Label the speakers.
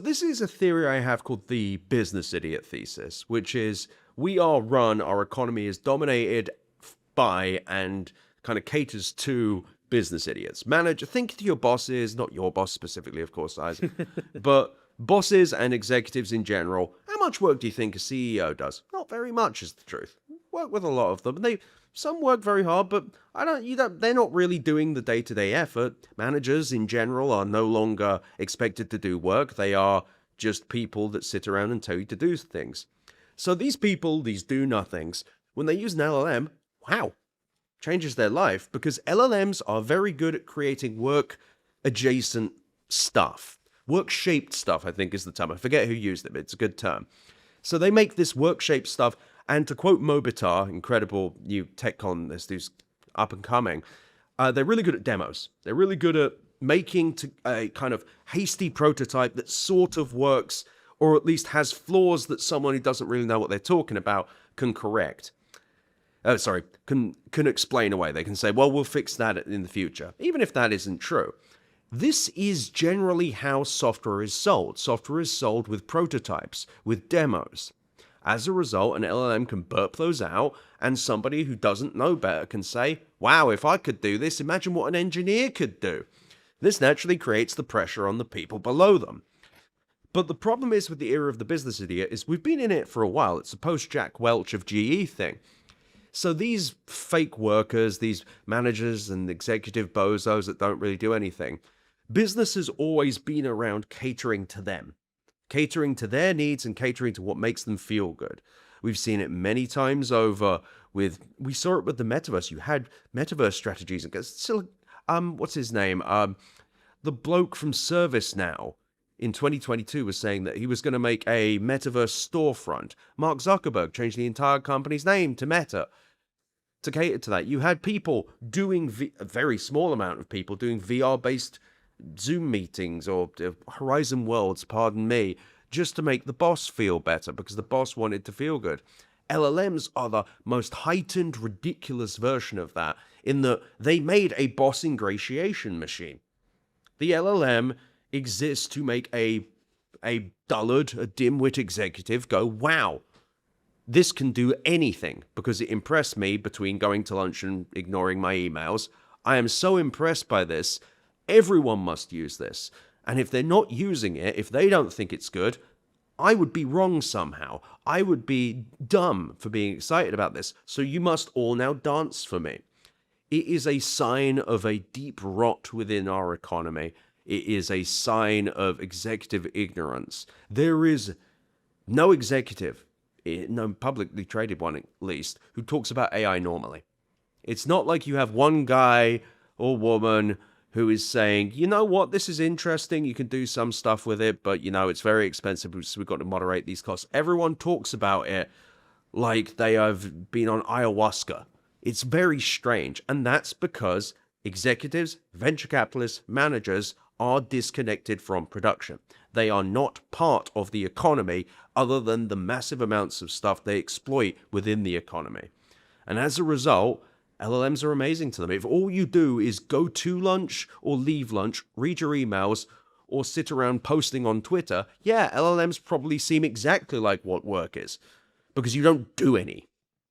Speaker 1: This is a theory I have called the business idiot thesis, which is our economy is dominated by and kind of caters to business idiots. Think to your bosses, not your boss specifically, of course, Isaac, but bosses and executives in general. How much work do you think a CEO does? Not very much, is the truth. Work with a lot of them. Some work very hard, but they're not really doing the day-to-day effort. Managers in general are no longer expected to do work. They are just people that sit around and tell you to do things. So these people, these do-nothings, when they use an LLM, wow, changes their life, because LLMs are very good at creating work-adjacent stuff. Work-shaped stuff, I think is the term. I forget who used it, but it's a good term. So they make this work-shaped stuff, and to quote Mobitar, incredible new tech columnist who's up and coming, they're really good at demos. They're really good at making a kind of hasty prototype that sort of works, or at least has flaws that someone who doesn't really know what they're talking about can correct. Can explain away. They can say, well, we'll fix that in the future, even if that isn't true. This is generally how software is sold. Software is sold with prototypes, with demos. As a result, an LLM can burp those out, and somebody who doesn't know better can say, wow, if I could do this, imagine what an engineer could do. This naturally creates the pressure on the people below them. But the problem is with the era of the business idiot is we've been in it for a while. It's a post-Jack Welch of GE thing. So these fake workers, these managers and executive bozos that don't really do anything, business has always been around catering to them. Catering to their needs and catering to what makes them feel good. We've seen it many times over we saw it with the metaverse. You had metaverse strategies. What's his name? The bloke from ServiceNow in 2022 was saying that he was going to make a metaverse storefront. Mark Zuckerberg changed the entire company's name to Meta to cater to that. You had people doing, a very small amount of people doing VR-based Zoom meetings or Horizon Worlds, pardon me, just to make the boss feel better because the boss wanted to feel good. LLMs are the most heightened, ridiculous version of that in that they made a boss ingratiation machine. The LLM exists to make a dullard, a dimwit executive go, wow, this can do anything because it impressed me between going to lunch and ignoring my emails. I am so impressed by this. Everyone must use this. And if they're not using it, if they don't think it's good, I would be wrong somehow. I would be dumb for being excited about this. So you must all now dance for me. It is a sign of a deep rot within our economy. It is a sign of executive ignorance. There is no executive, no publicly traded one at least, who talks about AI normally. It's not like you have one guy or woman who is saying, you know what, this is interesting, you can do some stuff with it, but, it's very expensive, so we've got to moderate these costs. Everyone talks about it like they have been on ayahuasca. It's very strange, and that's because executives, venture capitalists, managers are disconnected from production. They are not part of the economy other than the massive amounts of stuff they exploit within the economy. And as a result, LLMs are amazing to them. If all you do is go to lunch or leave lunch, read your emails, or sit around posting on Twitter, yeah, LLMs probably seem exactly like what work is, because you don't do any.